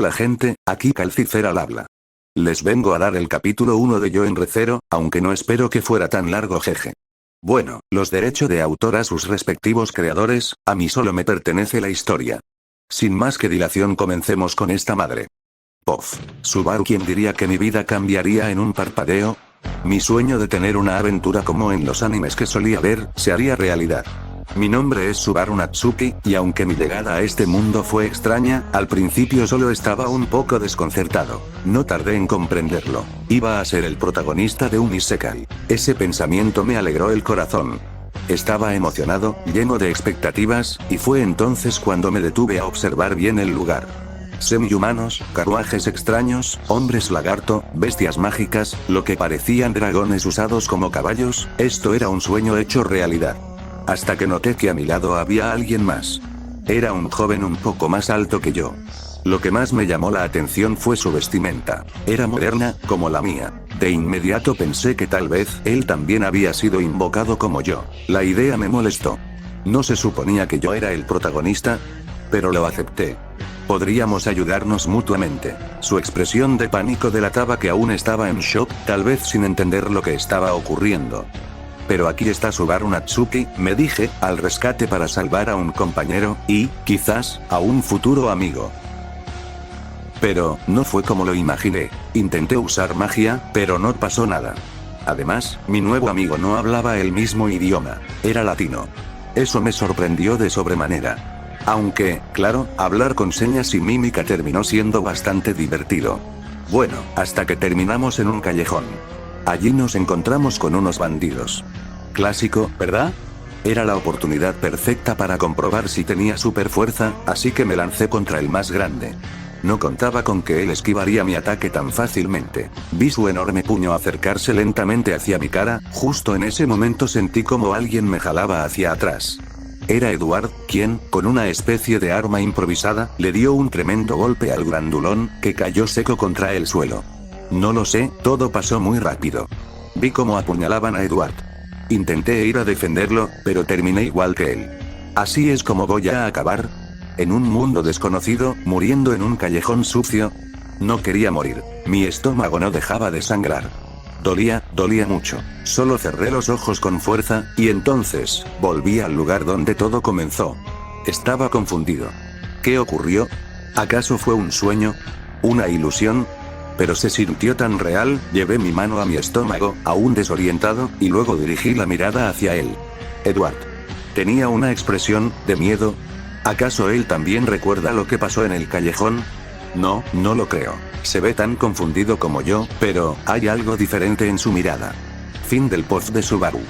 Hola gente, aquí Calcifer al habla. Les vengo a dar el capítulo 1 de Yo en Recero, aunque no espero que fuera tan largo jeje. Bueno, los derechos de autor a sus respectivos creadores, a mí solo me pertenece la historia. Sin más que dilación comencemos con esta madre. Pof. Subaru, ¿quién diría que mi vida cambiaría en un parpadeo? Mi sueño de tener una aventura como en los animes que solía ver, se haría realidad. Mi nombre es Subaru Natsuki, y aunque mi llegada a este mundo fue extraña, al principio solo estaba un poco desconcertado. No tardé en comprenderlo. Iba a ser el protagonista de un isekai. Ese pensamiento me alegró el corazón. Estaba emocionado, lleno de expectativas, y fue entonces cuando me detuve a observar bien el lugar. Semi-humanos, carruajes extraños, hombres lagarto, bestias mágicas, lo que parecían dragones usados como caballos, esto era un sueño hecho realidad. Hasta que noté que a mi lado había alguien más. Era un joven un poco más alto que yo. Lo que más me llamó la atención fue su vestimenta. Era moderna, como la mía. De inmediato pensé que tal vez él también había sido invocado como yo. La idea me molestó. ¿No se suponía que yo era el protagonista? Pero lo acepté. Podríamos ayudarnos mutuamente. Su expresión de pánico delataba que aún estaba en shock, tal vez sin entender lo que estaba ocurriendo. Pero aquí está Subaru Natsuki, me dije, al rescate para salvar a un compañero, y, quizás, a un futuro amigo. Pero, no fue como lo imaginé. Intenté usar magia, pero no pasó nada. Además, mi nuevo amigo no hablaba el mismo idioma. Era latino. Eso me sorprendió de sobremanera. Aunque, claro, hablar con señas y mímica terminó siendo bastante divertido. Bueno, hasta que terminamos en un callejón. Allí nos encontramos con unos bandidos. Clásico, ¿verdad? Era la oportunidad perfecta para comprobar si tenía super fuerza, así que me lancé contra el más grande. No contaba con que él esquivaría mi ataque tan fácilmente. Vi su enorme puño acercarse lentamente hacia mi cara, justo en ese momento sentí como alguien me jalaba hacia atrás. Era Edward, quien, con una especie de arma improvisada, le dio un tremendo golpe al grandulón, que cayó seco contra el suelo. No lo sé, todo pasó muy rápido. Vi cómo apuñalaban a Edward. Intenté ir a defenderlo, pero terminé igual que él. ¿Así es como voy a acabar? ¿En un mundo desconocido, muriendo en un callejón sucio? No quería morir. Mi estómago no dejaba de sangrar. Dolía mucho. Solo cerré los ojos con fuerza, y entonces, volví al lugar donde todo comenzó. Estaba confundido. ¿Qué ocurrió? ¿Acaso fue un sueño? ¿Una ilusión? Pero se sintió tan real, llevé mi mano a mi estómago, aún desorientado, y luego dirigí la mirada hacia él. Edward. Tenía una expresión, de miedo. ¿Acaso él también recuerda lo que pasó en el callejón? No, no lo creo. Se ve tan confundido como yo, pero, hay algo diferente en su mirada. Fin del post de Subaru.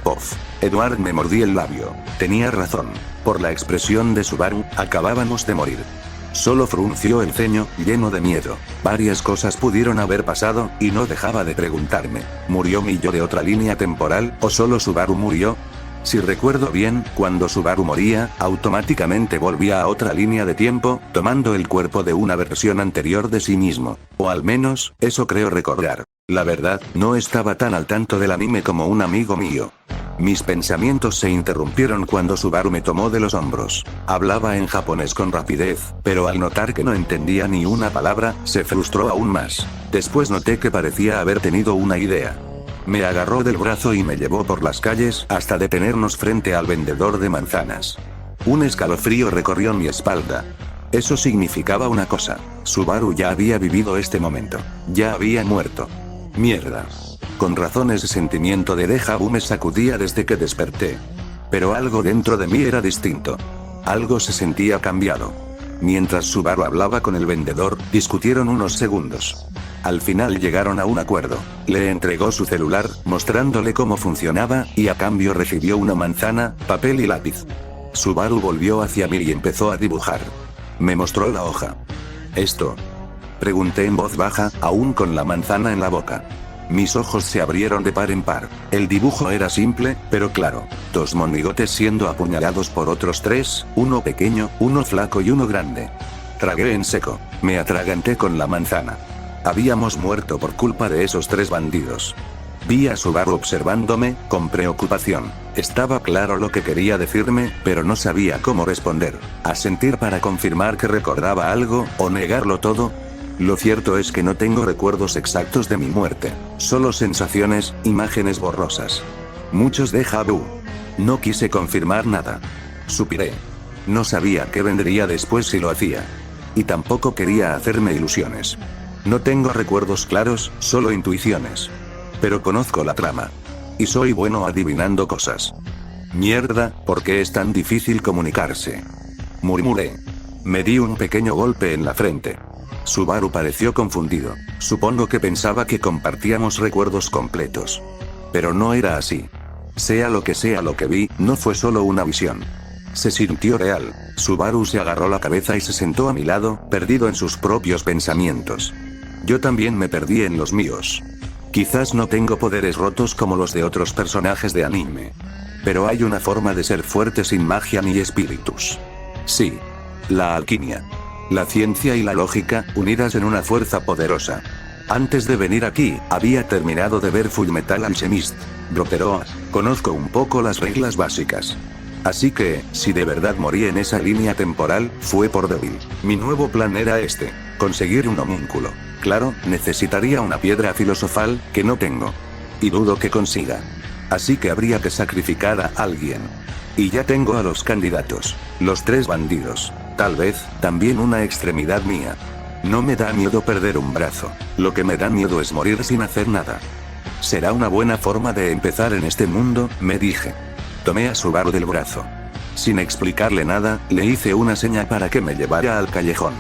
Pof. Edward me mordí el labio. Tenía razón. Por la expresión de Subaru, acabábamos de morir. Solo frunció el ceño, lleno de miedo. Varias cosas pudieron haber pasado, y no dejaba de preguntarme. ¿Murió mi yo de otra línea temporal, o solo Subaru murió? Si recuerdo bien, cuando Subaru moría, automáticamente volvía a otra línea de tiempo, tomando el cuerpo de una versión anterior de sí mismo. O al menos, eso creo recordar. La verdad, no estaba tan al tanto del anime como un amigo mío. Mis pensamientos se interrumpieron cuando Subaru me tomó de los hombros. Hablaba en japonés con rapidez, pero al notar que no entendía ni una palabra, se frustró aún más. Después noté que parecía haber tenido una idea. Me agarró del brazo y me llevó por las calles hasta detenernos frente al vendedor de manzanas. Un escalofrío recorrió mi espalda. Eso significaba una cosa. Subaru ya había vivido este momento. Ya había muerto. Mierda. Con razón ese sentimiento de déjà vu me sacudía desde que desperté. Pero algo dentro de mí era distinto. Algo se sentía cambiado. Mientras Subaru hablaba con el vendedor, discutieron unos segundos. Al final llegaron a un acuerdo. Le entregó su celular, mostrándole cómo funcionaba, y a cambio recibió una manzana, papel y lápiz. Subaru volvió hacia mí y empezó a dibujar. Me mostró la hoja. ¿Esto? Pregunté en voz baja, aún con la manzana en la boca. Mis ojos se abrieron de par en par. El dibujo era simple, pero claro. 2 monigotes siendo apuñalados por otros 3, uno pequeño, uno flaco y uno grande. Tragué en seco. Me atraganté con la manzana. Habíamos muerto por culpa de esos 3 bandidos. Vi a Subaru observándome, con preocupación. Estaba claro lo que quería decirme, pero no sabía cómo responder. ¿Asentir para confirmar que recordaba algo, o negarlo todo? Lo cierto es que no tengo recuerdos exactos de mi muerte. Solo sensaciones, imágenes borrosas. Muchos déjà vu. No quise confirmar nada. Suspiré. No sabía qué vendría después si lo hacía. Y tampoco quería hacerme ilusiones. No tengo recuerdos claros, solo intuiciones. Pero conozco la trama. Y soy bueno adivinando cosas. Mierda, ¿por qué es tan difícil comunicarse? Murmuré. Me di un pequeño golpe en la frente. Subaru pareció confundido. Supongo que pensaba que compartíamos recuerdos completos. Pero no era así. Sea lo que vi, no fue solo una visión. Se sintió real. Subaru se agarró la cabeza y se sentó a mi lado, perdido en sus propios pensamientos. Yo también me perdí en los míos. Quizás no tengo poderes rotos como los de otros personajes de anime. Pero hay una forma de ser fuerte sin magia ni espíritus. Sí. La alquimia. La ciencia y la lógica, unidas en una fuerza poderosa. Antes de venir aquí, había terminado de ver Fullmetal Alchemist. Roteroa. Conozco un poco las reglas básicas. Así que, si de verdad morí en esa línea temporal, fue por débil. Mi nuevo plan era este: conseguir un homúnculo. Claro, necesitaría una piedra filosofal, que no tengo. Y dudo que consiga. Así que habría que sacrificar a alguien. Y ya tengo a los candidatos. Los 3 bandidos. Tal vez, también una extremidad mía. No me da miedo perder un brazo. Lo que me da miedo es morir sin hacer nada. Será una buena forma de empezar en este mundo, me dije. Tomé a Subaru del brazo. Sin explicarle nada, le hice una seña para que me llevara al callejón.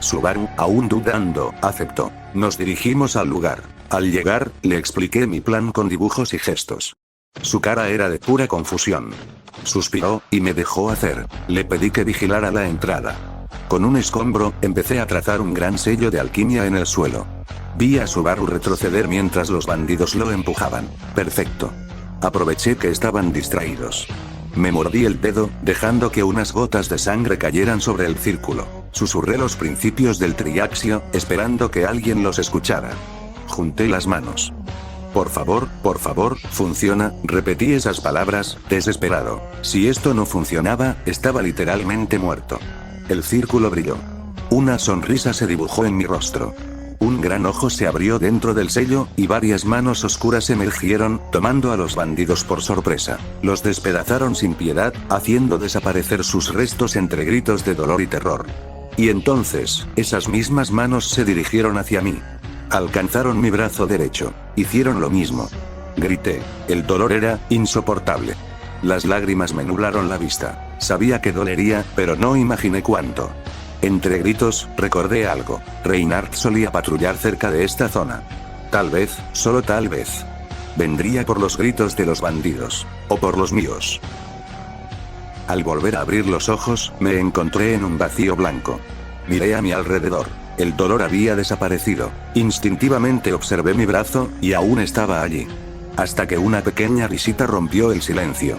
Subaru, aún dudando, aceptó. Nos dirigimos al lugar. Al llegar, le expliqué mi plan con dibujos y gestos. Su cara era de pura confusión. Suspiró, y me dejó hacer. Le pedí que vigilara la entrada. Con un escombro, empecé a trazar un gran sello de alquimia en el suelo. Vi a Subaru retroceder mientras los bandidos lo empujaban. Perfecto. Aproveché que estaban distraídos. Me mordí el dedo, dejando que unas gotas de sangre cayeran sobre el círculo. Susurré los principios del triaxio, esperando que alguien los escuchara. Junté las manos. Por favor, funciona, repetí esas palabras, desesperado. Si esto no funcionaba, estaba literalmente muerto. El círculo brilló. Una sonrisa se dibujó en mi rostro. Un gran ojo se abrió dentro del sello, y varias manos oscuras emergieron, tomando a los bandidos por sorpresa. Los despedazaron sin piedad, haciendo desaparecer sus restos entre gritos de dolor y terror. Y entonces, esas mismas manos se dirigieron hacia mí. Alcanzaron mi brazo derecho. Hicieron lo mismo. Grité. El dolor era insoportable. Las lágrimas me nublaron la vista. Sabía que dolería, pero no imaginé cuánto. Entre gritos, recordé algo. Reinhardt solía patrullar cerca de esta zona. Tal vez, solo tal vez. Vendría por los gritos de los bandidos. O por los míos. Al volver a abrir los ojos, me encontré en un vacío blanco. Miré a mi alrededor. El dolor había desaparecido. Instintivamente observé mi brazo, y aún estaba allí. Hasta que una pequeña risita rompió el silencio.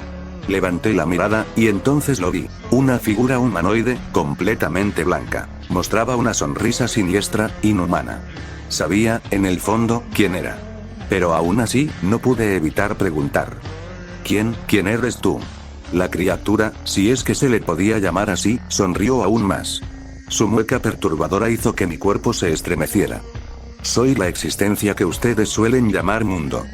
Levanté la mirada, y entonces lo vi. Una figura humanoide, completamente blanca. Mostraba una sonrisa siniestra, inhumana. Sabía, en el fondo, quién era. Pero aún así, no pude evitar preguntar. ¿Quién eres tú? La criatura, si es que se le podía llamar así, sonrió aún más. Su mueca perturbadora hizo que mi cuerpo se estremeciera. Soy la existencia que ustedes suelen llamar mundo.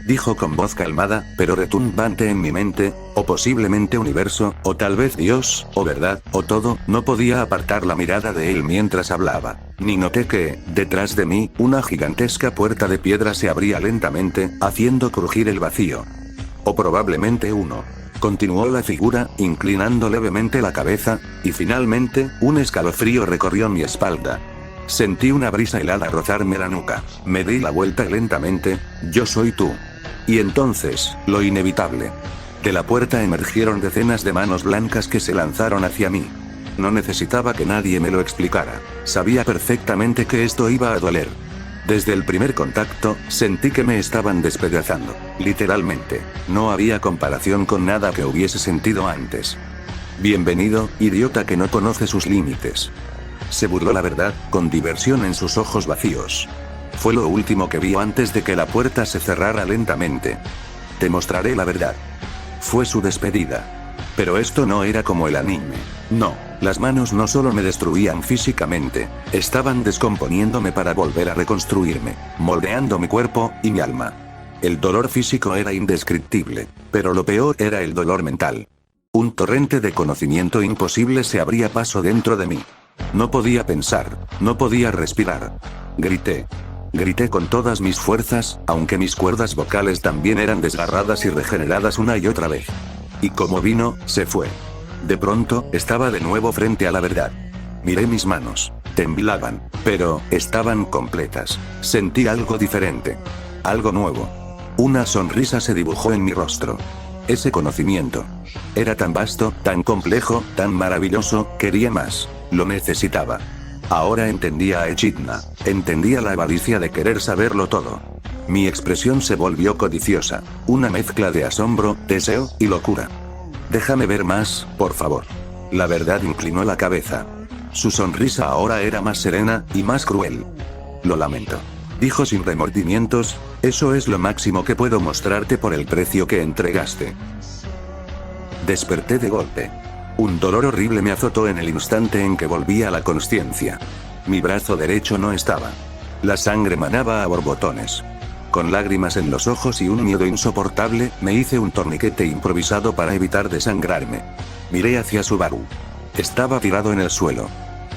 Dijo con voz calmada, pero retumbante en mi mente, o posiblemente universo, o tal vez Dios, o verdad, o todo. No podía apartar la mirada de él mientras hablaba. Ni noté que, detrás de mí, una gigantesca puerta de piedra se abría lentamente, haciendo crujir el vacío. O probablemente uno. Continuó la figura, inclinando levemente la cabeza, y finalmente, un escalofrío recorrió mi espalda. Sentí una brisa helada rozarme la nuca. Me di la vuelta lentamente. Yo soy tú. Y entonces, lo inevitable. De la puerta emergieron decenas de manos blancas que se lanzaron hacia mí. No necesitaba que nadie me lo explicara. Sabía perfectamente que esto iba a doler. Desde el primer contacto, sentí que me estaban despedazando. Literalmente. No había comparación con nada que hubiese sentido antes. Bienvenido, idiota que no conoce sus límites. Se burló la verdad, con diversión en sus ojos vacíos. Fue lo último que vio antes de que la puerta se cerrara lentamente. Te mostraré la verdad. Fue su despedida. Pero esto no era como el anime. No, las manos no solo me destruían físicamente, estaban descomponiéndome para volver a reconstruirme, moldeando mi cuerpo y mi alma. El dolor físico era indescriptible, pero lo peor era el dolor mental. Un torrente de conocimiento imposible se abría paso dentro de mí. No podía pensar, no podía respirar. Grité. Grité con todas mis fuerzas, aunque mis cuerdas vocales también eran desgarradas y regeneradas una y otra vez. Y como vino, se fue. De pronto, estaba de nuevo frente a la verdad. Miré mis manos. Temblaban, pero estaban completas. Sentí algo diferente. Algo nuevo. Una sonrisa se dibujó en mi rostro. Ese conocimiento. Era tan vasto, tan complejo, tan maravilloso, quería más. Lo necesitaba. Ahora entendía a Echidna. Entendía la avaricia de querer saberlo todo. Mi expresión se volvió codiciosa. Una mezcla de asombro, deseo y locura. Déjame ver más, por favor. La verdad inclinó la cabeza. Su sonrisa ahora era más serena y más cruel. Lo lamento. Dijo sin remordimientos, eso es lo máximo que puedo mostrarte por el precio que entregaste. Desperté de golpe. Un dolor horrible me azotó en el instante en que volví a la consciencia. Mi brazo derecho no estaba. La sangre manaba a borbotones. Con lágrimas en los ojos y un miedo insoportable, me hice un torniquete improvisado para evitar desangrarme. Miré hacia Subaru. Estaba tirado en el suelo.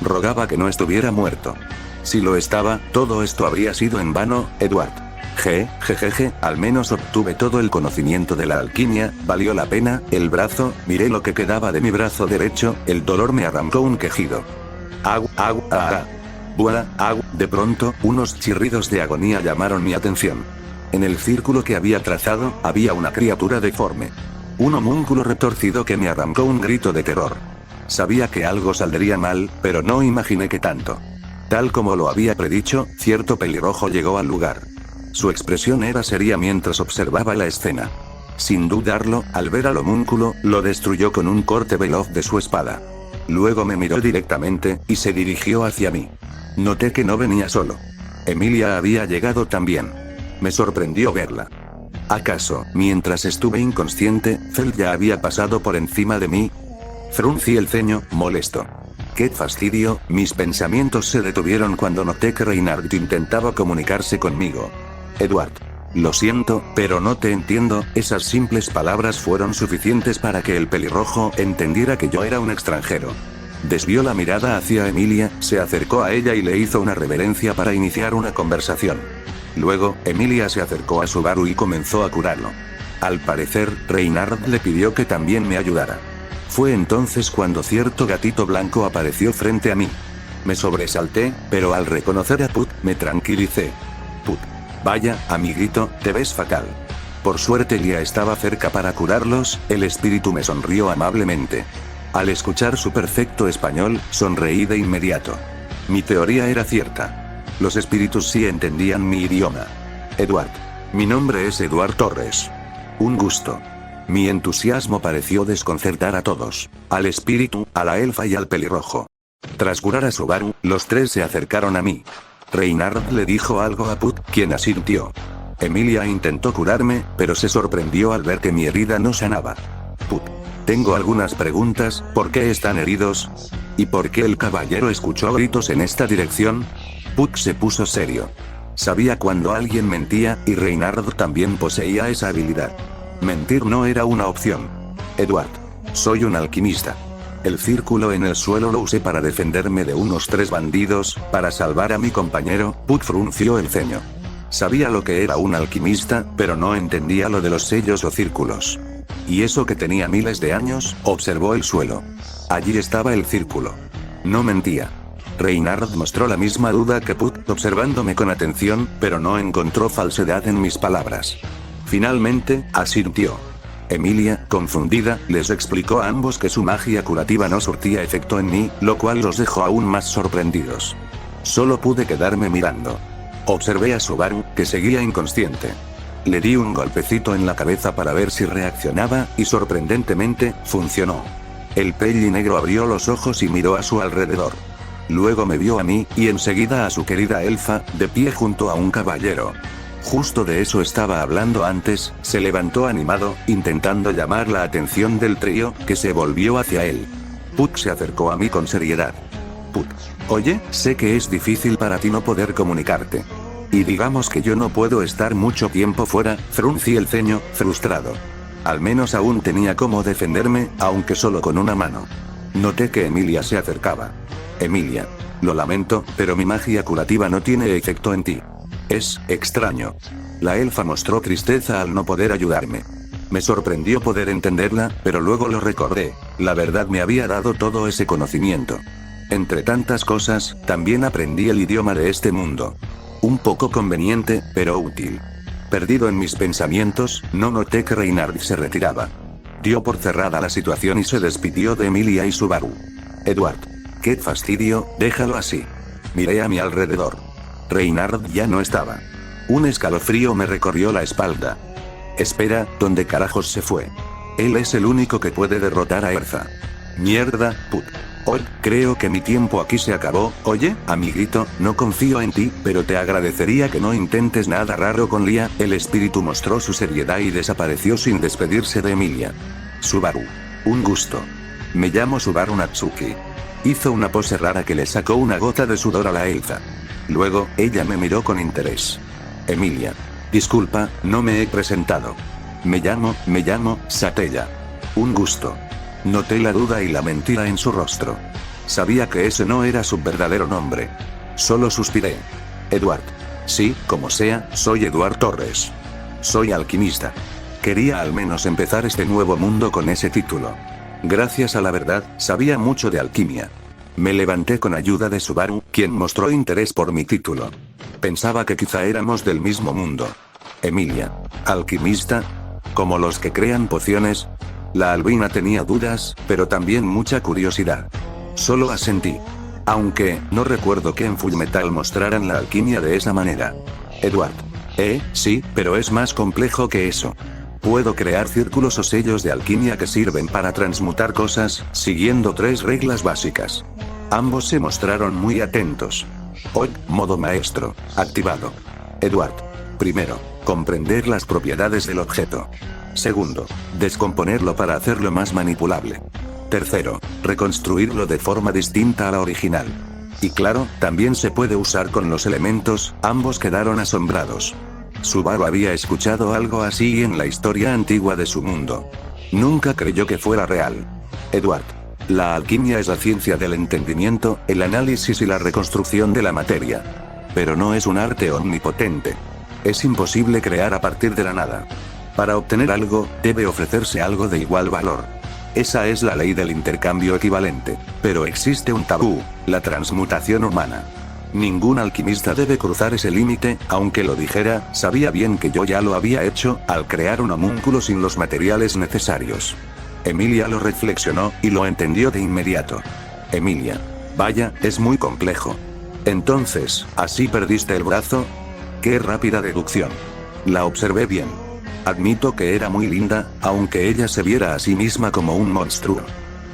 Rogaba que no estuviera muerto. Si lo estaba, todo esto habría sido en vano, Edward. Jejeje, al menos obtuve todo el conocimiento de la alquimia, valió la pena. El brazo, miré lo que quedaba de mi brazo derecho, el dolor me arrancó un quejido. De pronto, unos chirridos de agonía llamaron mi atención. En el círculo que había trazado, había una criatura deforme. Un homúnculo retorcido que me arrancó un grito de terror. Sabía que algo saldría mal, pero no imaginé que tanto. Tal como lo había predicho, cierto pelirrojo llegó al lugar. Su expresión era seria mientras observaba la escena. Sin dudarlo, al ver al homúnculo, lo destruyó con un corte veloz de su espada. Luego me miró directamente, y se dirigió hacia mí. Noté que no venía solo. Emilia había llegado también. Me sorprendió verla. ¿Acaso, mientras estuve inconsciente, Fel ya había pasado por encima de mí? Fruncí el ceño, molesto. ¡Qué fastidio! Mis pensamientos se detuvieron cuando noté que Reinhardt intentaba comunicarse conmigo. Edward. Lo siento, pero no te entiendo. Esas simples palabras fueron suficientes para que el pelirrojo entendiera que yo era un extranjero. Desvió la mirada hacia Emilia, se acercó a ella y le hizo una reverencia para iniciar una conversación. Luego, Emilia se acercó a Subaru y comenzó a curarlo. Al parecer, Reinhardt le pidió que también me ayudara. Fue entonces cuando cierto gatito blanco apareció frente a mí. Me sobresalté, pero al reconocer a Put, me tranquilicé. Put. Vaya, amiguito, te ves fatal. Por suerte Lia estaba cerca para curarlos, el espíritu me sonrió amablemente. Al escuchar su perfecto español, sonreí de inmediato. Mi teoría era cierta. Los espíritus sí entendían mi idioma. Edward. Mi nombre es Eduard Torres. Un gusto. Mi entusiasmo pareció desconcertar a todos. Al espíritu, a la elfa y al pelirrojo. Tras curar a Subaru, los tres se acercaron a mí. Reinhardt le dijo algo a Put, quien asintió. Emilia intentó curarme, pero se sorprendió al ver que mi herida no sanaba. Put. Tengo algunas preguntas, ¿por qué están heridos? ¿Y por qué el caballero escuchó gritos en esta dirección? Put se puso serio. Sabía cuando alguien mentía, y Reinhardt también poseía esa habilidad. Mentir no era una opción. Edward. Soy un alquimista. El círculo en el suelo lo usé para defenderme de unos 3 bandidos, para salvar a mi compañero. Put frunció el ceño. Sabía lo que era un alquimista, pero no entendía lo de los sellos o círculos. ¿Y eso que tenía miles de años? Observó el suelo. Allí estaba el círculo. No mentía. Reinhardt mostró la misma duda que Put, observándome con atención, pero no encontró falsedad en mis palabras. Finalmente, asintió. Emilia, confundida, les explicó a ambos que su magia curativa no surtía efecto en mí, lo cual los dejó aún más sorprendidos. Solo pude quedarme mirando. Observé a Subaru, que seguía inconsciente. Le di un golpecito en la cabeza para ver si reaccionaba, y sorprendentemente, funcionó. El pelli negro abrió los ojos y miró a su alrededor. Luego me vio a mí, y enseguida a su querida elfa, de pie junto a un caballero. Justo de eso estaba hablando antes, se levantó animado, intentando llamar la atención del trío, que se volvió hacia él. Puck se acercó a mí con seriedad. Puck. Oye, sé que es difícil para ti no poder comunicarte. Y digamos que yo no puedo estar mucho tiempo fuera, fruncí el ceño, frustrado. Al menos aún tenía cómo defenderme, aunque solo con una mano. Noté que Emilia se acercaba. Emilia. Lo lamento, pero mi magia curativa no tiene efecto en ti. Es extraño. La elfa mostró tristeza al no poder ayudarme. Me sorprendió poder entenderla, pero luego lo recordé. La verdad me había dado todo ese conocimiento. Entre tantas cosas, también aprendí el idioma de este mundo. Un poco conveniente, pero útil. Perdido en mis pensamientos, no noté que Reynard se retiraba. Dio por cerrada la situación y se despidió de Emilia y Subaru. Edward. Qué fastidio, déjalo así. Miré a mi alrededor. Reynard ya no estaba. Un escalofrío me recorrió la espalda. Espera, ¿dónde carajos se fue? Él es el único que puede derrotar a Erza. Mierda, Puck. Hoy, creo que mi tiempo aquí se acabó. Oye, amiguito, no confío en ti, pero te agradecería que no intentes nada raro con Lia. El espíritu mostró su seriedad y desapareció sin despedirse de Emilia. Subaru. Un gusto. Me llamo Subaru Natsuki. Hizo una pose rara que le sacó una gota de sudor a la elfa. Luego, ella me miró con interés. Emilia. Disculpa, no me he presentado. Me llamo Satella. Un gusto. Noté la duda y la mentira en su rostro. Sabía que ese no era su verdadero nombre. Solo suspiré. Edward. Sí, como sea, soy Edward Torres. Soy alquimista. Quería al menos empezar este nuevo mundo con ese título. Gracias a la verdad, sabía mucho de alquimia. Me levanté con ayuda de Subaru, quien mostró interés por mi título. Pensaba que quizá éramos del mismo mundo. Emilia. ¿Alquimista? ¿Como los que crean pociones? La albina tenía dudas, pero también mucha curiosidad. Solo asentí. Aunque, no recuerdo que en Fullmetal mostraran la alquimia de esa manera. Edward. Sí, pero es más complejo que eso. Puedo crear círculos o sellos de alquimia que sirven para transmutar cosas, siguiendo 3 reglas básicas. Ambos se mostraron muy atentos. Hoy, modo maestro, activado. Edward. Primero, comprender las propiedades del objeto. Segundo, descomponerlo para hacerlo más manipulable. Tercero, reconstruirlo de forma distinta a la original. Y claro, también se puede usar con los elementos. Ambos quedaron asombrados. Subaru había escuchado algo así en la historia antigua de su mundo. Nunca creyó que fuera real. Edward. La alquimia es la ciencia del entendimiento, el análisis y la reconstrucción de la materia. Pero no es un arte omnipotente. Es imposible crear a partir de la nada. Para obtener algo, debe ofrecerse algo de igual valor. Esa es la ley del intercambio equivalente. Pero existe un tabú, la transmutación humana. Ningún alquimista debe cruzar ese límite, aunque lo dijera, sabía bien que yo ya lo había hecho, al crear un homúnculo sin los materiales necesarios. Emilia lo reflexionó, y lo entendió de inmediato. Emilia. Vaya, es muy complejo. Entonces, ¿así perdiste el brazo? ¡Qué rápida deducción! La observé bien. Admito que era muy linda, aunque ella se viera a sí misma como un monstruo.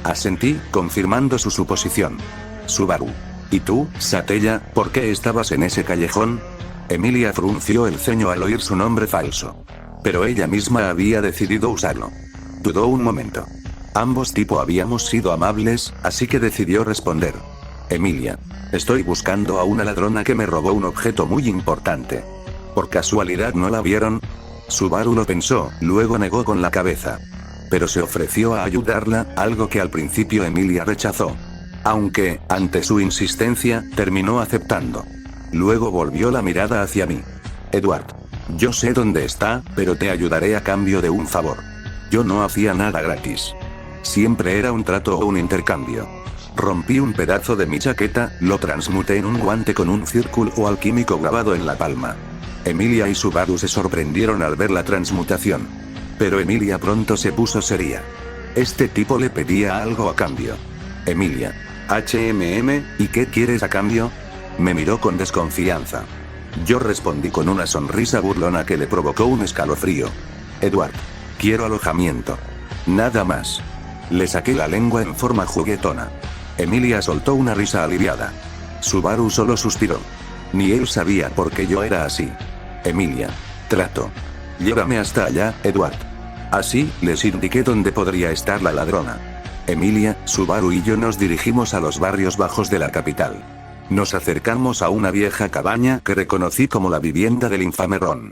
Asentí, confirmando su suposición. Subaru. ¿Y tú, Satella, por qué estabas en ese callejón? Emilia frunció el ceño al oír su nombre falso. Pero ella misma había decidido usarlo. Dudó un momento. Ambos habíamos sido amables, así que decidió responder. Emilia. Estoy buscando a una ladrona que me robó un objeto muy importante. ¿Por casualidad no la vieron? Subaru lo pensó, luego negó con la cabeza. Pero se ofreció a ayudarla, algo que al principio Emilia rechazó. Aunque, ante su insistencia, terminó aceptando. Luego volvió la mirada hacia mí. Edward. Yo sé dónde está, pero te ayudaré a cambio de un favor. Yo no hacía nada gratis. Siempre era un trato o un intercambio. Rompí un pedazo de mi chaqueta, lo transmuté en un guante con un círculo alquímico grabado en la palma. Emilia y Subaru se sorprendieron al ver la transmutación. Pero Emilia pronto se puso seria. Este tipo le pedía algo a cambio. Emilia. ¿Y qué quieres a cambio? Me miró con desconfianza. Yo respondí con una sonrisa burlona que le provocó un escalofrío. Edward. Quiero alojamiento. Nada más. Le saqué la lengua en forma juguetona. Emilia soltó una risa aliviada. Subaru solo suspiró. Ni él sabía por qué yo era así. Emilia. Trato. Llévame hasta allá, Edward. Así, les indiqué dónde podría estar la ladrona. Emilia, Subaru y yo nos dirigimos a los barrios bajos de la capital. Nos acercamos a una vieja cabaña que reconocí como la vivienda del infame Ron.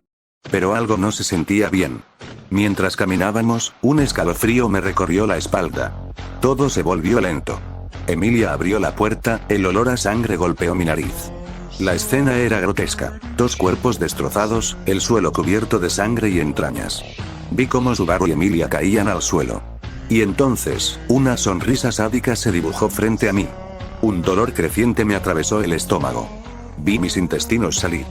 Pero algo no se sentía bien. Mientras caminábamos, un escalofrío me recorrió la espalda. Todo se volvió lento. Emilia abrió la puerta, el olor a sangre golpeó mi nariz. La escena era grotesca. 2 cuerpos destrozados, el suelo cubierto de sangre y entrañas. Vi cómo Subaru y Emilia caían al suelo. Y entonces, una sonrisa sádica se dibujó frente a mí. Un dolor creciente me atravesó el estómago. Vi mis intestinos salir.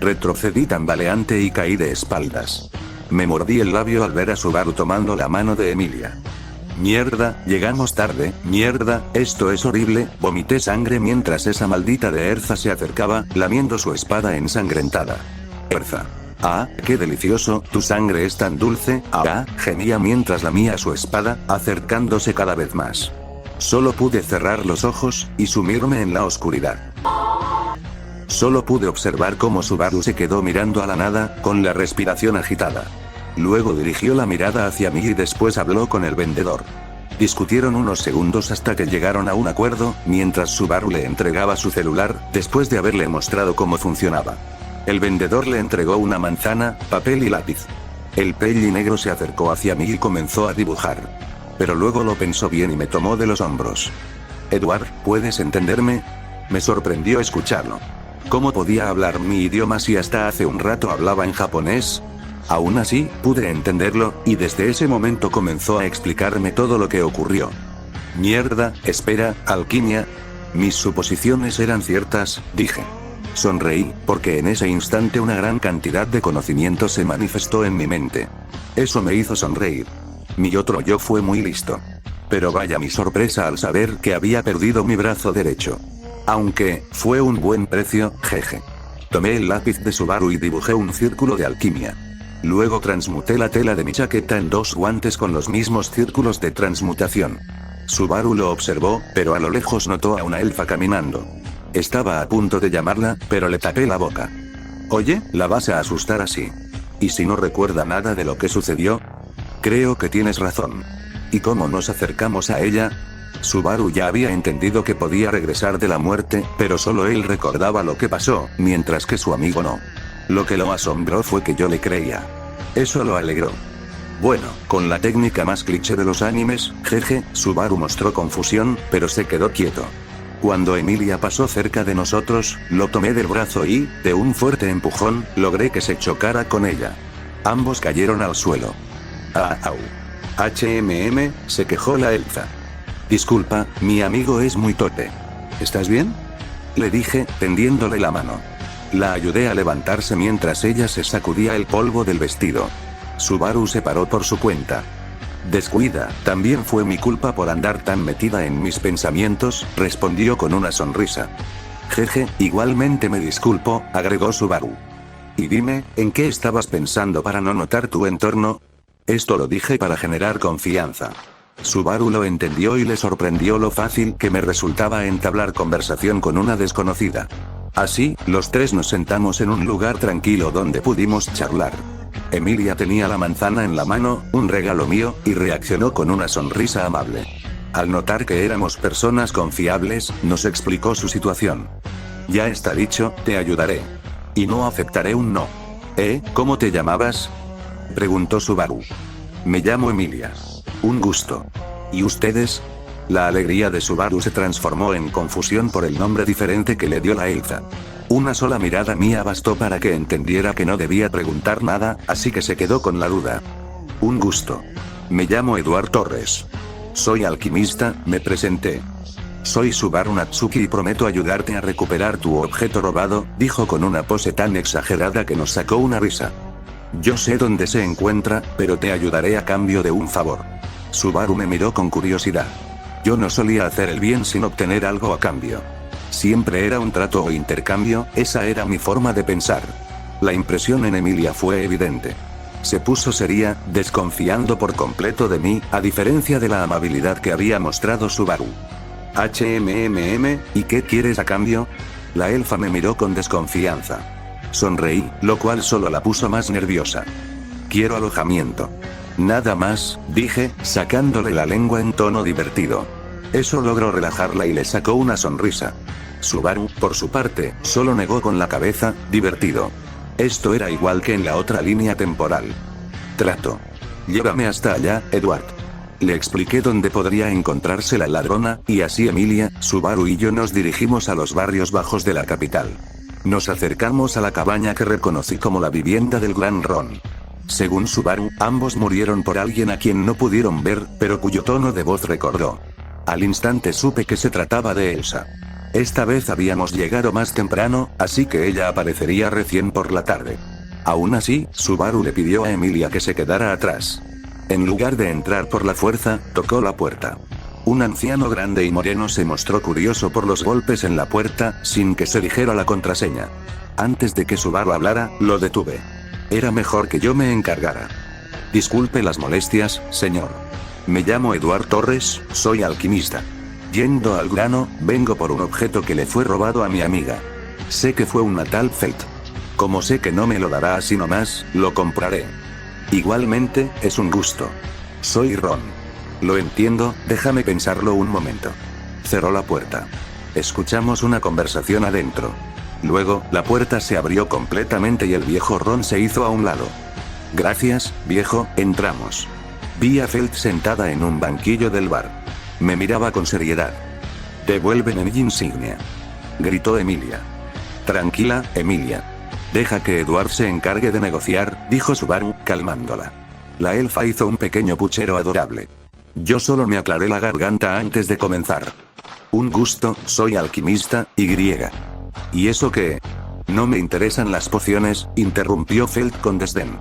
Retrocedí tambaleante y caí de espaldas. Me mordí el labio al ver a Subaru tomando la mano de Emilia. Mierda, llegamos tarde, mierda, esto es horrible, vomité sangre mientras esa maldita de Erza se acercaba, lamiendo su espada ensangrentada. Erza. Ah, qué delicioso, tu sangre es tan dulce, ah, gemía mientras lamía su espada, acercándose cada vez más. Solo pude cerrar los ojos, y sumirme en la oscuridad. Solo pude observar cómo Subaru se quedó mirando a la nada, con la respiración agitada. Luego dirigió la mirada hacia mí y después habló con el vendedor. Discutieron unos segundos hasta que llegaron a un acuerdo, mientras Subaru le entregaba su celular, después de haberle mostrado cómo funcionaba. El vendedor le entregó una manzana, papel y lápiz. El peli negro se acercó hacia mí y comenzó a dibujar. Pero luego lo pensó bien y me tomó de los hombros. Edward, ¿puedes entenderme? Me sorprendió escucharlo. ¿Cómo podía hablar mi idioma si hasta hace un rato hablaba en japonés? Aún así, pude entenderlo, y desde ese momento comenzó a explicarme todo lo que ocurrió. Mierda, espera, alquimia. Mis suposiciones eran ciertas, dije. Sonreí, porque en ese instante una gran cantidad de conocimiento se manifestó en mi mente. Eso me hizo sonreír. Mi otro yo fue muy listo. Pero vaya mi sorpresa al saber que había perdido mi brazo derecho. Aunque, fue un buen precio, jeje. Tomé el lápiz de Subaru y dibujé un círculo de alquimia. Luego transmuté la tela de mi chaqueta en 2 guantes con los mismos círculos de transmutación. Subaru lo observó, pero a lo lejos notó a una elfa caminando. Estaba a punto de llamarla, pero le tapé la boca. Oye, ¿la vas a asustar así? ¿Y si no recuerda nada de lo que sucedió? Creo que tienes razón. ¿Y cómo nos acercamos a ella? Subaru ya había entendido que podía regresar de la muerte, pero solo él recordaba lo que pasó, mientras que su amigo no. Lo que lo asombró fue que yo le creía. Eso lo alegró. Bueno, con la técnica más cliché de los animes, jeje, Subaru mostró confusión, pero se quedó quieto. Cuando Emilia pasó cerca de nosotros, lo tomé del brazo y, de un fuerte empujón, logré que se chocara con ella. Ambos cayeron al suelo. Ah, au. Se quejó la elfa. Disculpa, mi amigo es muy torpe. ¿Estás bien? Le dije, tendiéndole la mano. La ayudé a levantarse mientras ella se sacudía el polvo del vestido. Subaru se paró por su cuenta. Descuida, también fue mi culpa por andar tan metida en mis pensamientos, respondió con una sonrisa. Jeje, igualmente me disculpo, agregó Subaru. Y dime, ¿en qué estabas pensando para no notar tu entorno? Esto lo dije para generar confianza. Subaru lo entendió y le sorprendió lo fácil que me resultaba entablar conversación con una desconocida. Así, los 3 nos sentamos en un lugar tranquilo donde pudimos charlar. Emilia tenía la manzana en la mano, un regalo mío, y reaccionó con una sonrisa amable. Al notar que éramos personas confiables, nos explicó su situación. Ya está dicho, te ayudaré. Y no aceptaré un no. ¿Cómo te llamabas? Preguntó Subaru. Me llamo Emilia. Un gusto. ¿Y ustedes? La alegría de Subaru se transformó en confusión por el nombre diferente que le dio la elfa. Una sola mirada mía bastó para que entendiera que no debía preguntar nada, así que se quedó con la duda. Un gusto. Me llamo Edward Torres. Soy alquimista, me presenté. Soy Subaru Natsuki y prometo ayudarte a recuperar tu objeto robado, dijo con una pose tan exagerada que nos sacó una risa. Yo sé dónde se encuentra, pero te ayudaré a cambio de un favor. Subaru me miró con curiosidad. Yo no solía hacer el bien sin obtener algo a cambio. Siempre era un trato o intercambio, esa era mi forma de pensar. La impresión en Emilia fue evidente. Se puso seria, desconfiando por completo de mí, a diferencia de la amabilidad que había mostrado Subaru. ¿Y qué quieres a cambio? La elfa me miró con desconfianza. Sonreí, lo cual solo la puso más nerviosa. Quiero alojamiento. Nada más, dije, sacándole la lengua en tono divertido. Eso logró relajarla y le sacó una sonrisa. Subaru, por su parte, solo negó con la cabeza, divertido. Esto era igual que en la otra línea temporal. Trato. Llévame hasta allá, Edward. Le expliqué dónde podría encontrarse la ladrona, y así Emilia, Subaru y yo nos dirigimos a los barrios bajos de la capital. Nos acercamos a la cabaña que reconocí como la vivienda del Gran Ron. Según Subaru, ambos murieron por alguien a quien no pudieron ver, pero cuyo tono de voz recordó. Al instante supe que se trataba de Elsa. Esta vez habíamos llegado más temprano, así que ella aparecería recién por la tarde. Aún así, Subaru le pidió a Emilia que se quedara atrás. En lugar de entrar por la fuerza, tocó la puerta. Un anciano grande y moreno se mostró curioso por los golpes en la puerta, sin que se dijera la contraseña. Antes de que Subaru hablara, lo detuve. Era mejor que yo me encargara. Disculpe las molestias, señor. Me llamo Eduard Torres, soy alquimista. Yendo al grano, vengo por un objeto que le fue robado a mi amiga. Sé que fue una tal Felt. Como sé que no me lo dará así nomás, lo compraré. Igualmente, es un gusto. Soy Ron. Lo entiendo, déjame pensarlo un momento. Cerró la puerta. Escuchamos una conversación adentro. Luego, la puerta se abrió completamente y el viejo Ron se hizo a un lado. Gracias, viejo, entramos. Vi a Felt sentada en un banquillo del bar. Me miraba con seriedad. Devuélveme mi insignia. Gritó Emilia. Tranquila, Emilia. Deja que Edward se encargue de negociar, dijo Subaru, calmándola. La elfa hizo un pequeño puchero adorable. Yo solo me aclaré la garganta antes de comenzar. Un gusto, soy alquimista, y griega. ¿Y eso qué? No me interesan las pociones, interrumpió Felt con desdén.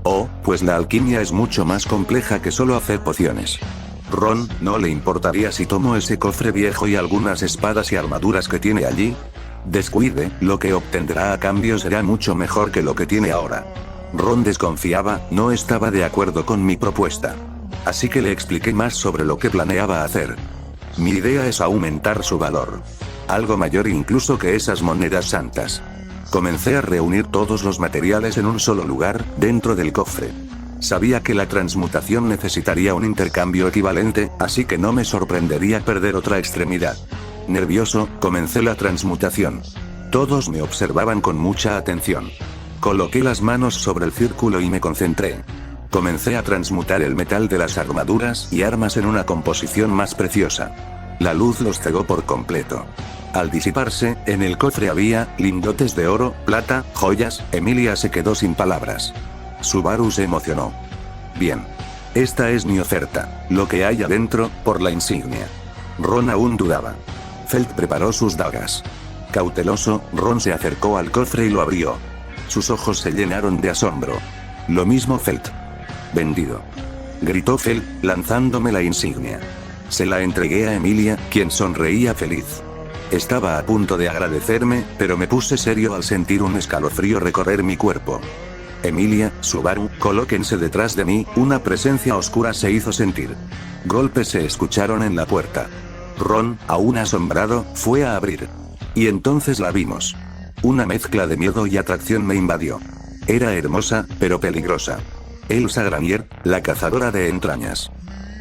Oh, pues la alquimia es mucho más compleja que solo hacer pociones. Ron, ¿no le importaría si tomo ese cofre viejo y algunas espadas y armaduras que tiene allí? Descuide, lo que obtendrá a cambio será mucho mejor que lo que tiene ahora. Ron desconfiaba, no estaba de acuerdo con mi propuesta. Así que le expliqué más sobre lo que planeaba hacer. Mi idea es aumentar su valor. Algo mayor incluso que esas monedas santas. Comencé a reunir todos los materiales en un solo lugar, dentro del cofre. Sabía que la transmutación necesitaría un intercambio equivalente, así que no me sorprendería perder otra extremidad. Nervioso, comencé la transmutación. Todos me observaban con mucha atención. Coloqué las manos sobre el círculo y me concentré. Comencé a transmutar el metal de las armaduras y armas en una composición más preciosa. La luz los cegó por completo. Al disiparse, en el cofre había lingotes de oro, plata, joyas. Emilia se quedó sin palabras. Subaru se emocionó. Bien. Esta es mi oferta, lo que hay adentro, por la insignia. Ron aún dudaba. Felt preparó sus dagas. Cauteloso, Ron se acercó al cofre y lo abrió. Sus ojos se llenaron de asombro. Lo mismo Felt. Vendido. Gritó Felt, lanzándome la insignia. Se la entregué a Emilia, quien sonreía feliz. Estaba a punto de agradecerme, pero me puse serio al sentir un escalofrío recorrer mi cuerpo. Emilia, Subaru, colóquense detrás de mí, una presencia oscura se hizo sentir. Golpes se escucharon en la puerta. Ron, aún asombrado, fue a abrir. Y entonces la vimos. Una mezcla de miedo y atracción me invadió. Era hermosa, pero peligrosa. Elsa Granier, la cazadora de entrañas.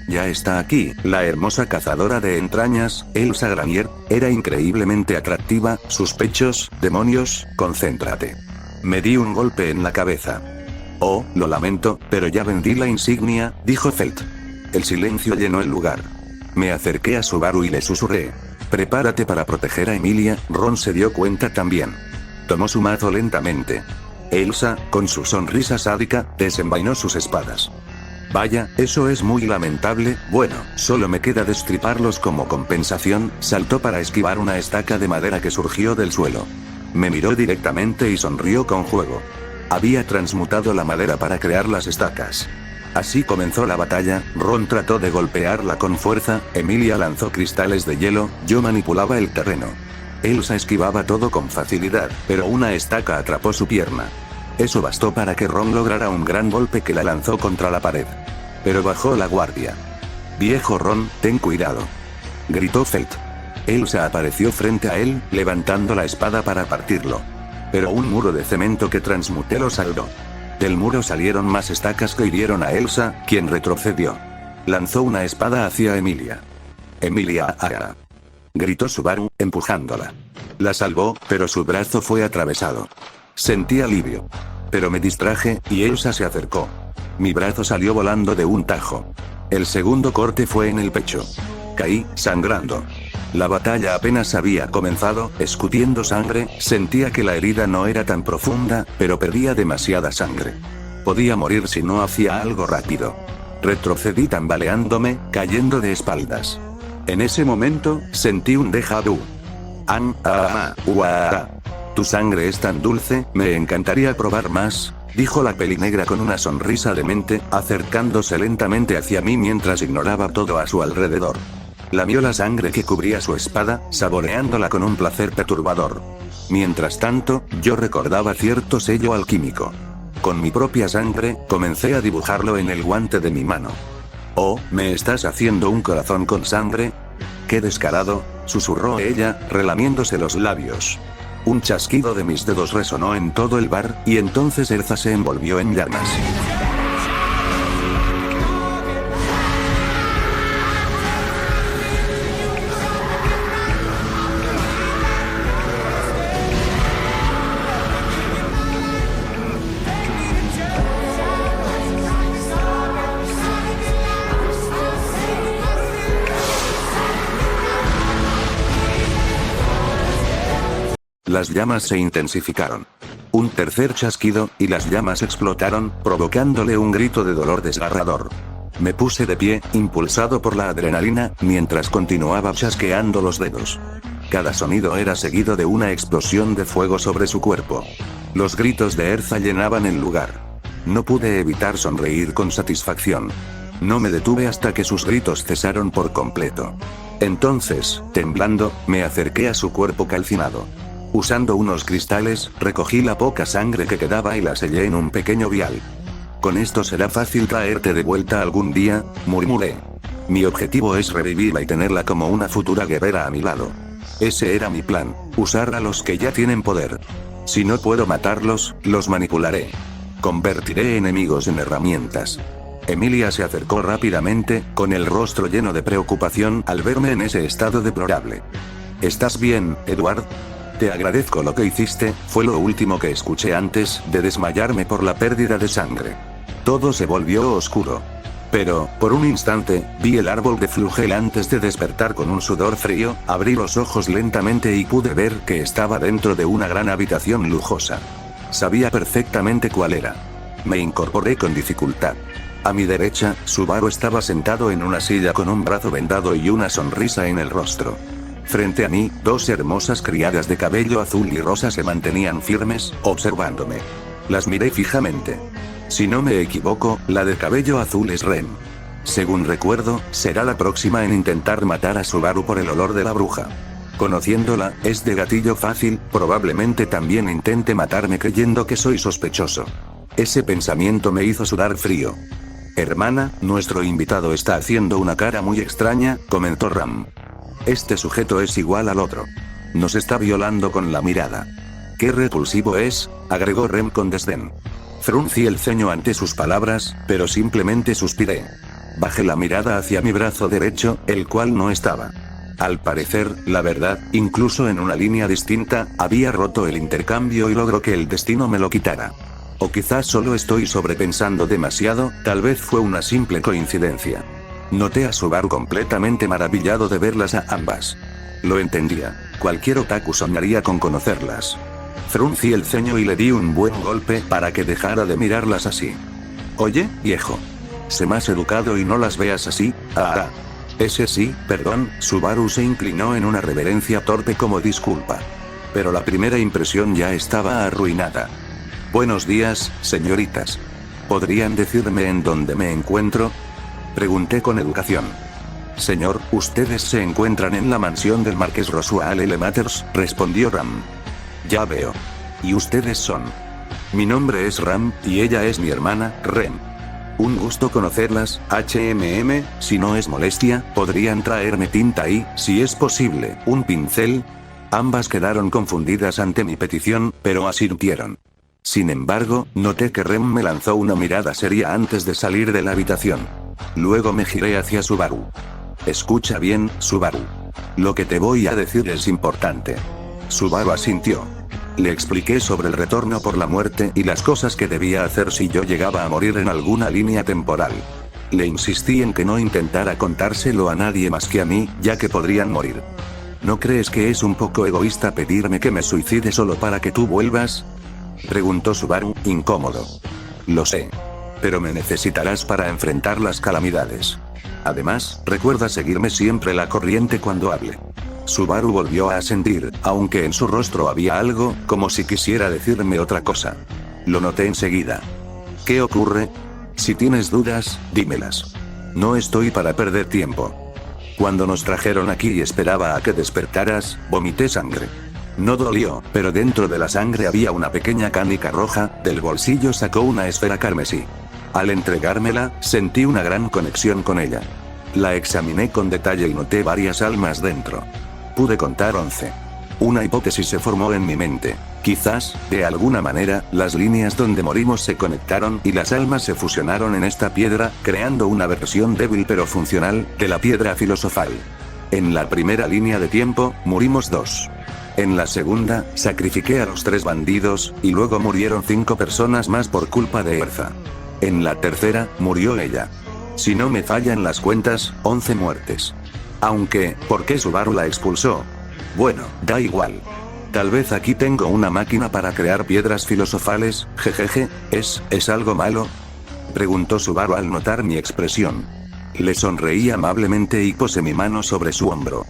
Ya está aquí, la hermosa cazadora de entrañas, Elsa Granier, era increíblemente atractiva, sus pechos, demonios, concéntrate. Me di un golpe en la cabeza. Oh, lo lamento, pero ya vendí la insignia, dijo Felt. El silencio llenó el lugar. Me acerqué a Subaru y le susurré. Prepárate para proteger a Emilia. Ron se dio cuenta también. Tomó su mazo lentamente. Elsa, con su sonrisa sádica, desenvainó sus espadas. Vaya, eso es muy lamentable. Bueno, solo me queda destriparlos como compensación. Saltó para esquivar una estaca de madera que surgió del suelo. Me miró directamente y sonrió con juego. Había transmutado la madera para crear las estacas. Así comenzó la batalla. Ron trató de golpearla con fuerza, Emilia lanzó cristales de hielo, yo manipulaba el terreno. Elsa esquivaba todo con facilidad, pero una estaca atrapó su pierna. Eso bastó para que Ron lograra un gran golpe que la lanzó contra la pared. Pero bajó la guardia. Viejo Ron, ten cuidado. Gritó Felt. Elsa apareció frente a él, levantando la espada para partirlo. Pero un muro de cemento que transmuté lo salvó. Del muro salieron más estacas que hirieron a Elsa, quien retrocedió. Lanzó una espada hacia Emilia. ¡Emilia! ¡Ah! Gritó Subaru, empujándola. La salvó, pero su brazo fue atravesado. Sentí alivio. Pero me distraje, y Elsa se acercó. Mi brazo salió volando de un tajo. El segundo corte fue en el pecho. Caí, sangrando. La batalla apenas había comenzado, escupiendo sangre, sentía que la herida no era tan profunda, pero perdía demasiada sangre. Podía morir si no hacía algo rápido. Retrocedí tambaleándome, cayendo de espaldas. En ese momento, sentí un déjà vu. Tu sangre es tan dulce, me encantaría probar más, dijo la pelinegra con una sonrisa demente, acercándose lentamente hacia mí mientras ignoraba todo a su alrededor. Lamió la sangre que cubría su espada, saboreándola con un placer perturbador. Mientras tanto, yo recordaba cierto sello alquímico. Con mi propia sangre, comencé a dibujarlo en el guante de mi mano. «Oh, ¿me estás haciendo un corazón con sangre?» «¡Qué descarado!», susurró ella, relamiéndose los labios. Un chasquido de mis dedos resonó en todo el bar, y entonces Elsa se envolvió en llamas. Las llamas se intensificaron. Un tercer chasquido, y las llamas explotaron, provocándole un grito de dolor desgarrador. Me puse de pie, impulsado por la adrenalina, mientras continuaba chasqueando los dedos. Cada sonido era seguido de una explosión de fuego sobre su cuerpo. Los gritos de Elsa llenaban el lugar. No pude evitar sonreír con satisfacción. No me detuve hasta que sus gritos cesaron por completo. Entonces, temblando, me acerqué a su cuerpo calcinado. Usando unos cristales, recogí la poca sangre que quedaba y la sellé en un pequeño vial. «Con esto será fácil traerte de vuelta algún día», murmuré. «Mi objetivo es revivirla y tenerla como una futura guerrera a mi lado». Ese era mi plan, usar a los que ya tienen poder. Si no puedo matarlos, los manipularé. Convertiré enemigos en herramientas. Emilia se acercó rápidamente, con el rostro lleno de preocupación al verme en ese estado deplorable. «¿Estás bien, Edward? Te agradezco lo que hiciste», fue lo último que escuché antes de desmayarme por la pérdida de sangre. Todo se volvió oscuro. Pero, por un instante, vi el árbol de Flugel antes de despertar con un sudor frío, abrí los ojos lentamente y pude ver que estaba dentro de una gran habitación lujosa. Sabía perfectamente cuál era. Me incorporé con dificultad. A mi derecha, Subaru estaba sentado en una silla con un brazo vendado y una sonrisa en el rostro. Frente a mí, dos hermosas criadas de cabello azul y rosa se mantenían firmes, observándome. Las miré fijamente. Si no me equivoco, la de cabello azul es Ren. Según recuerdo, será la próxima en intentar matar a Subaru por el olor de la bruja. Conociéndola, es de gatillo fácil, probablemente también intente matarme creyendo que soy sospechoso. Ese pensamiento me hizo sudar frío. «Hermana, nuestro invitado está haciendo una cara muy extraña», comentó Ram. «Este sujeto es igual al otro. Nos está violando con la mirada». «Qué repulsivo es», agregó Rem con desdén. Fruncí el ceño ante sus palabras, pero simplemente suspiré. Bajé la mirada hacia mi brazo derecho, el cual no estaba. Al parecer, la verdad, incluso en una línea distinta, había roto el intercambio y logró que el destino me lo quitara. O quizás solo estoy sobrepensando demasiado, tal vez fue una simple coincidencia. Noté a Subaru completamente maravillado de verlas a ambas. Lo entendía. Cualquier otaku soñaría con conocerlas. Fruncí el ceño y le di un buen golpe para que dejara de mirarlas así. «Oye, viejo. Sé más educado y no las veas así». Ese sí, perdón», Subaru se inclinó en una reverencia torpe como disculpa. Pero la primera impresión ya estaba arruinada. «Buenos días, señoritas. ¿Podrían decirme en dónde me encuentro?», pregunté con educación. «Señor, ustedes se encuentran en la mansión del Marqués Roswell L. Matters», respondió Ram. «Ya veo. ¿Y ustedes son?» «Mi nombre es Ram, y ella es mi hermana, Rem». Un gusto conocerlas, si no es molestia, ¿podrían traerme tinta y, si es posible, un pincel? Ambas quedaron confundidas ante mi petición, pero asintieron. Sin embargo, noté que Rem me lanzó una mirada seria antes de salir de la habitación. Luego me giré hacia Subaru. Escucha bien, Subaru. Lo que te voy a decir es importante. Subaru asintió. Le expliqué sobre el retorno por la muerte y las cosas que debía hacer si yo llegaba a morir en alguna línea temporal. Le insistí en que no intentara contárselo a nadie más que a mí, ya que podrían morir. ¿No crees que es un poco egoísta pedirme que me suicide solo para que tú vuelvas? Preguntó Subaru, incómodo. Lo sé. Pero me necesitarás para enfrentar las calamidades. Además, recuerda seguirme siempre la corriente cuando hable. Subaru volvió a asentir, aunque en su rostro había algo, como si quisiera decirme otra cosa. Lo noté enseguida. ¿Qué ocurre? Si tienes dudas, dímelas. No estoy para perder tiempo. Cuando nos trajeron aquí y esperaba a que despertaras, vomité sangre. No dolió, pero dentro de la sangre había una pequeña canica roja, del bolsillo sacó una esfera carmesí. Al entregármela, sentí una gran conexión con ella. La examiné con detalle y noté varias almas dentro. Pude contar 11. Una hipótesis se formó en mi mente. Quizás, de alguna manera, las líneas donde morimos se conectaron y las almas se fusionaron en esta piedra, creando una versión débil pero funcional, de la piedra filosofal. En la primera línea de tiempo, murimos 2. En la segunda, sacrifiqué a los 3 bandidos, y luego murieron 5 personas más por culpa de Erza. En la tercera, murió ella. Si no me fallan las cuentas, 11 muertes. Aunque, ¿por qué Subaru la expulsó? Bueno, da igual. Tal vez aquí tengo una máquina para crear piedras filosofales, jejeje, ¿es algo malo? Preguntó Subaru al notar mi expresión. Le sonreí amablemente y posé mi mano sobre su hombro.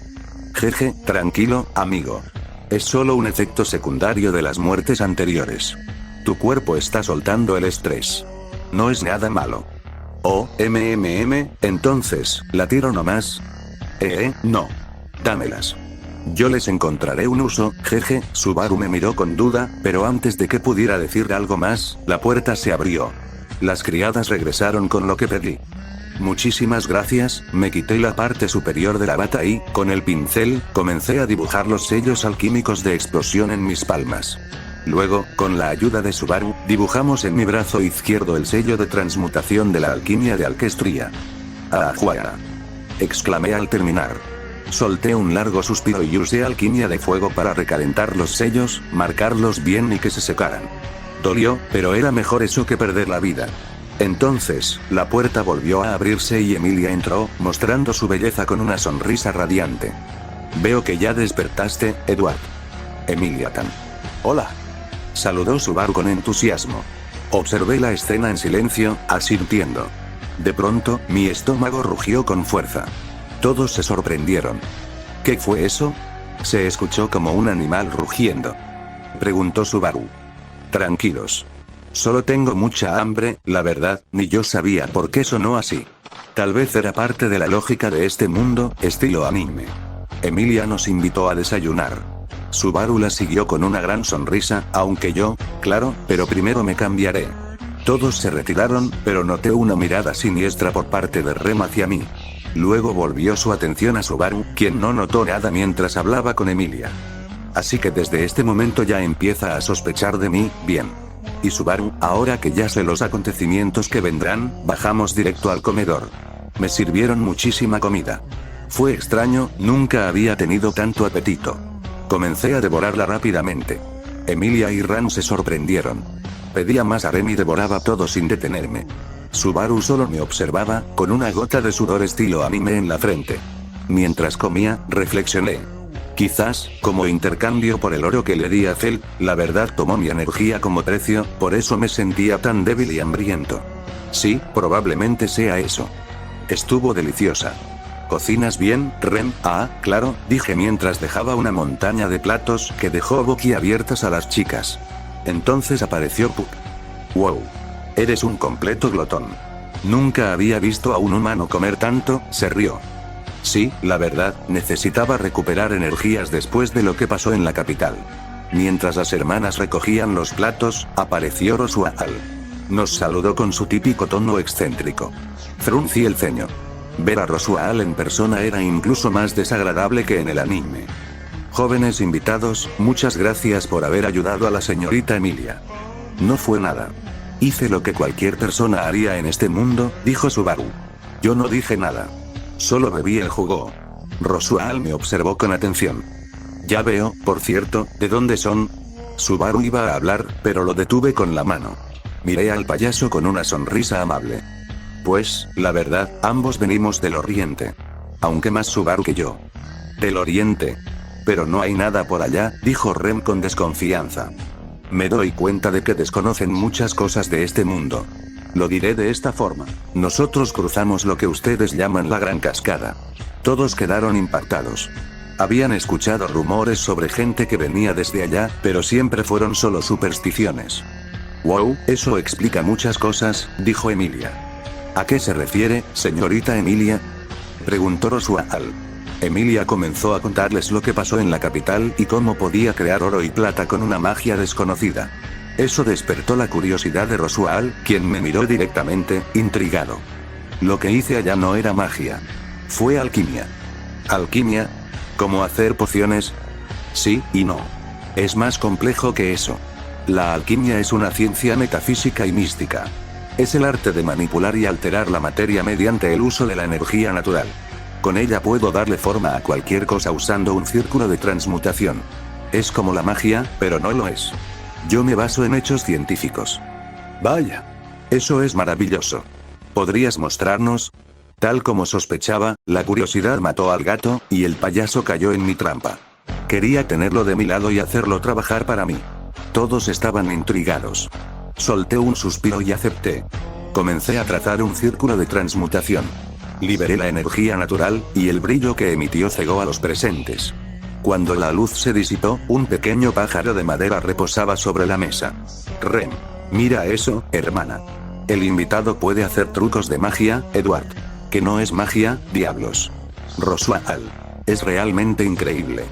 Jeje, tranquilo, amigo. Es solo un efecto secundario de las muertes anteriores. Tu cuerpo está soltando el estrés. No es nada malo. Oh, entonces, ¿la tiro nomás? No. Dámelas. Yo les encontraré un uso, jeje. Subaru me miró con duda, pero antes de que pudiera decir algo más, la puerta se abrió. Las criadas regresaron con lo que pedí. Muchísimas gracias, me quité la parte superior de la bata y, con el pincel, comencé a dibujar los sellos alquímicos de explosión en mis palmas. Luego, con la ayuda de Subaru, dibujamos en mi brazo izquierdo el sello de transmutación de la alquimia de Alquestría. ¡Ajuara! Exclamé al terminar. Solté un largo suspiro y usé alquimia de fuego para recalentar los sellos, marcarlos bien y que se secaran. Dolió, pero era mejor eso que perder la vida. Entonces, la puerta volvió a abrirse y Emilia entró, mostrando su belleza con una sonrisa radiante. Veo que ya despertaste, Edward. Emilia-tan. Hola. Saludó Subaru con entusiasmo. Observé la escena en silencio, asintiendo. De pronto, mi estómago rugió con fuerza. Todos se sorprendieron. ¿Qué fue eso? Se escuchó como un animal rugiendo. Preguntó Subaru. Tranquilos. Solo tengo mucha hambre, la verdad, ni yo sabía por qué sonó así. Tal vez era parte de la lógica de este mundo, estilo anime. Emilia nos invitó a desayunar. Subaru la siguió con una gran sonrisa, aunque yo, claro, pero primero me cambiaré. Todos se retiraron, pero noté una mirada siniestra por parte de Rem hacia mí. Luego volvió su atención a Subaru, quien no notó nada mientras hablaba con Emilia. Así que desde este momento ya empieza a sospechar de mí, bien. Y Subaru, ahora que ya sé los acontecimientos que vendrán, bajamos directo al comedor. Me sirvieron muchísima comida. Fue extraño, nunca había tenido tanto apetito. Comencé a devorarla rápidamente. Emilia y Ran se sorprendieron. Pedía más a Rem y devoraba todo sin detenerme. Subaru solo me observaba, con una gota de sudor estilo anime en la frente. Mientras comía, reflexioné. Quizás, como intercambio por el oro que le di a Fel, la verdad tomó mi energía como precio, por eso me sentía tan débil y hambriento. Sí, probablemente sea eso. Estuvo deliciosa. ¿Cocinas bien, Rem? Ah, claro, dije mientras dejaba una montaña de platos que dejó boquiabiertas a las chicas. Entonces apareció Puck. Wow. Eres un completo glotón. Nunca había visto a un humano comer tanto, se rió. Sí, la verdad, necesitaba recuperar energías después de lo que pasó en la capital. Mientras las hermanas recogían los platos, apareció Rosual. Nos saludó con su típico tono excéntrico. Fruncí el ceño. Ver a Rosual en persona era incluso más desagradable que en el anime. Jóvenes invitados, muchas gracias por haber ayudado a la señorita Emilia. No fue nada. Hice lo que cualquier persona haría en este mundo, dijo Subaru. Yo no dije nada. Solo bebí el jugo. Rosual me observó con atención. Ya veo, por cierto, ¿de dónde son? Subaru iba a hablar, pero lo detuve con la mano. Miré al payaso con una sonrisa amable. Pues, la verdad, ambos venimos del Oriente. Aunque más Subaru que yo. ¿Del Oriente? Pero no hay nada por allá, dijo Rem con desconfianza. Me doy cuenta de que desconocen muchas cosas de este mundo. Lo diré de esta forma. Nosotros cruzamos lo que ustedes llaman la Gran Cascada. Todos quedaron impactados. Habían escuchado rumores sobre gente que venía desde allá, pero siempre fueron solo supersticiones. Wow, eso explica muchas cosas, dijo Emilia. ¿A qué se refiere, señorita Emilia? Preguntó Rosual. Emilia comenzó a contarles lo que pasó en la capital y cómo podía crear oro y plata con una magia desconocida. Eso despertó la curiosidad de Rosual, quien me miró directamente, intrigado. Lo que hice allá no era magia. Fue alquimia. ¿Alquimia? ¿Cómo hacer pociones? Sí, y no. Es más complejo que eso. La alquimia es una ciencia metafísica y mística. Es el arte de manipular y alterar la materia mediante el uso de la energía natural. Con ella puedo darle forma a cualquier cosa usando un círculo de transmutación. Es como la magia, pero no lo es. Yo me baso en hechos científicos. Vaya. Eso es maravilloso. ¿Podrías mostrarnos? Tal como sospechaba, la curiosidad mató al gato, y el payaso cayó en mi trampa. Quería tenerlo de mi lado y hacerlo trabajar para mí. Todos estaban intrigados. Solté un suspiro y acepté. Comencé a trazar un círculo de transmutación. Liberé la energía natural, y el brillo que emitió cegó a los presentes. Cuando la luz se disipó, un pequeño pájaro de madera reposaba sobre la mesa. Rem. Mira eso, hermana. El invitado puede hacer trucos de magia, Edward. Que no es magia, diablos. Rosual. Es realmente increíble.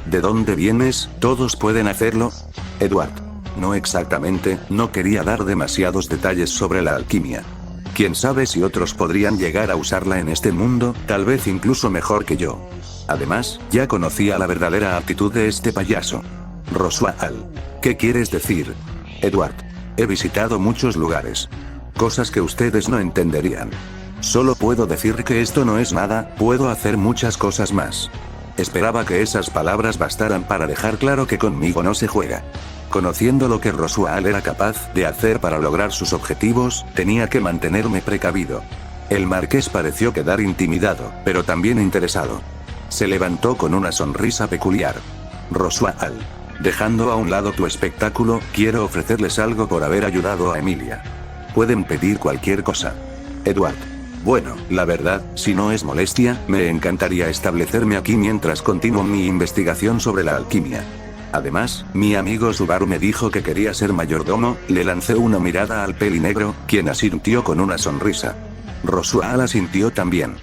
¿De dónde vienes? ¿Todos pueden hacerlo? Edward. No exactamente, no quería dar demasiados detalles sobre la alquimia. Quién sabe si otros podrían llegar a usarla en este mundo, tal vez incluso mejor que yo. Además, ya conocía la verdadera aptitud de este payaso. Rosual. ¿Qué quieres decir? Edward. He visitado muchos lugares. Cosas que ustedes no entenderían. Solo puedo decir que esto no es nada, puedo hacer muchas cosas más. Esperaba que esas palabras bastaran para dejar claro que conmigo no se juega. Conociendo lo que Rosual era capaz de hacer para lograr sus objetivos, tenía que mantenerme precavido. El marqués pareció quedar intimidado, pero también interesado. Se levantó con una sonrisa peculiar. Rosual. Dejando a un lado tu espectáculo, quiero ofrecerles algo por haber ayudado a Emilia. Pueden pedir cualquier cosa. Edward. Bueno, la verdad, si no es molestia, me encantaría establecerme aquí mientras continúo mi investigación sobre la alquimia. Además, mi amigo Subaru me dijo que quería ser mayordomo, le lancé una mirada al pelinegro, quien asintió con una sonrisa. Rosual asintió también.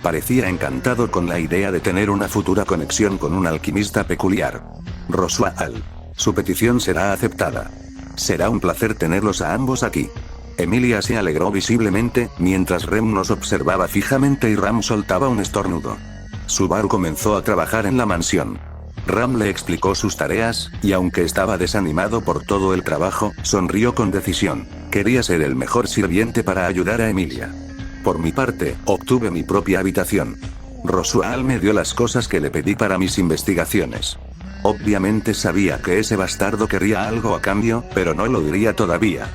Parecía encantado con la idea de tener una futura conexión con un alquimista peculiar. Rosual. Su petición será aceptada. Será un placer tenerlos a ambos aquí. Emilia se alegró visiblemente, mientras Rem nos observaba fijamente y Ram soltaba un estornudo. Subaru comenzó a trabajar en la mansión. Ram le explicó sus tareas, y aunque estaba desanimado por todo el trabajo, sonrió con decisión. Quería ser el mejor sirviente para ayudar a Emilia. Por mi parte, obtuve mi propia habitación. Rosual me dio las cosas que le pedí para mis investigaciones. Obviamente sabía que ese bastardo quería algo a cambio, pero no lo diría todavía.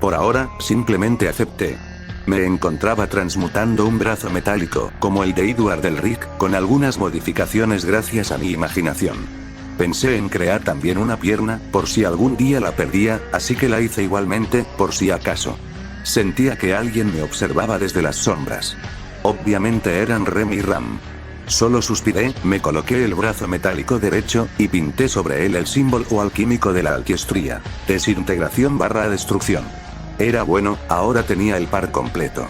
Por ahora, simplemente acepté. Me encontraba transmutando un brazo metálico, como el de Edward Elric, con algunas modificaciones gracias a mi imaginación. Pensé en crear también una pierna, por si algún día la perdía, así que la hice igualmente, por si acaso. Sentía que alguien me observaba desde las sombras. Obviamente eran Rem y Ram. Solo suspiré, me coloqué el brazo metálico derecho, y pinté sobre él el símbolo alquímico de la alquiostría. Desintegración/destrucción. Era bueno, ahora tenía el par completo.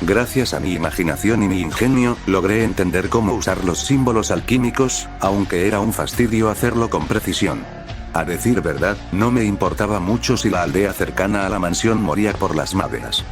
Gracias a mi imaginación y mi ingenio, logré entender cómo usar los símbolos alquímicos, aunque era un fastidio hacerlo con precisión. A decir verdad, no me importaba mucho si la aldea cercana a la mansión moría por las maderas.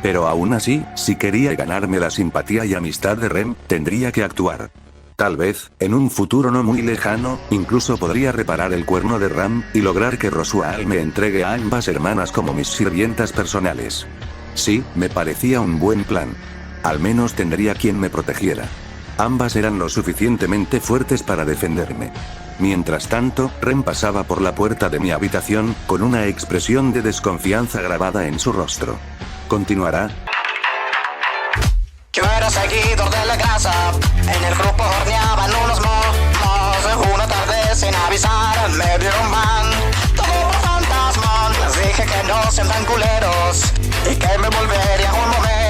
Pero aún así, si quería ganarme la simpatía y amistad de Rem, tendría que actuar. Tal vez, en un futuro no muy lejano, incluso podría reparar el cuerno de Ram, y lograr que Rosual me entregue a ambas hermanas como mis sirvientas personales. Sí, me parecía un buen plan. Al menos tendría quien me protegiera. Ambas eran lo suficientemente fuertes para defenderme. Mientras tanto, Rem pasaba por la puerta de mi habitación, con una expresión de desconfianza grabada en su rostro. ¿Continuará? Yo era seguidor de la casa, en el grupo horneaban unos momos. Una tarde sin avisar me dieron man, todo por fantasma. Les dije que no sean tan culeros y que me volvería un momento.